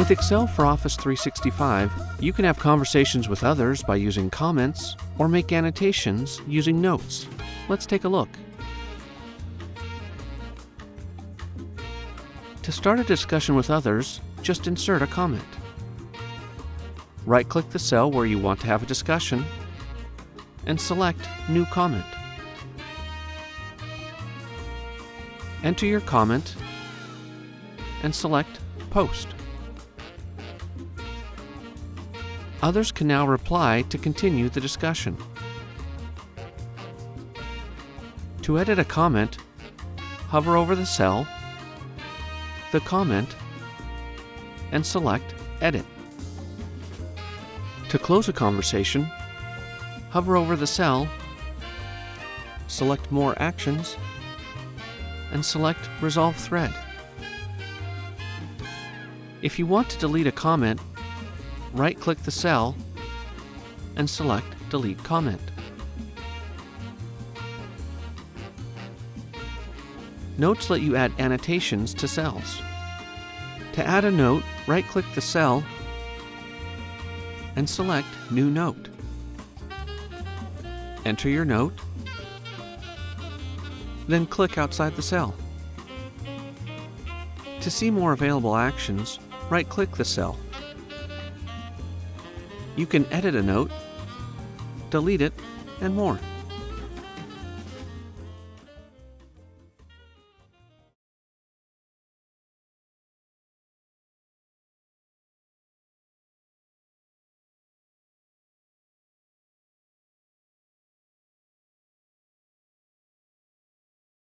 With Excel for Office 365, you can have conversations with others by using comments or make annotations using notes. Let's take a look. To start a discussion with others, just insert a comment. Right-click the cell where you want to have a discussion and select New Comment. Enter your comment and select Post. Others can now reply to continue the discussion. To edit a comment, hover over the cell, the comment, and select Edit. To close a conversation, hover over the cell, select More Actions, and select Resolve Thread. If you want to delete a comment, right-click the cell and select Delete Comment. Notes let you add annotations to cells. To add a note, right-click the cell and select New Note. Enter your note, then click outside the cell. To see more available actions, right-click the cell. You can edit a note, delete it, and more.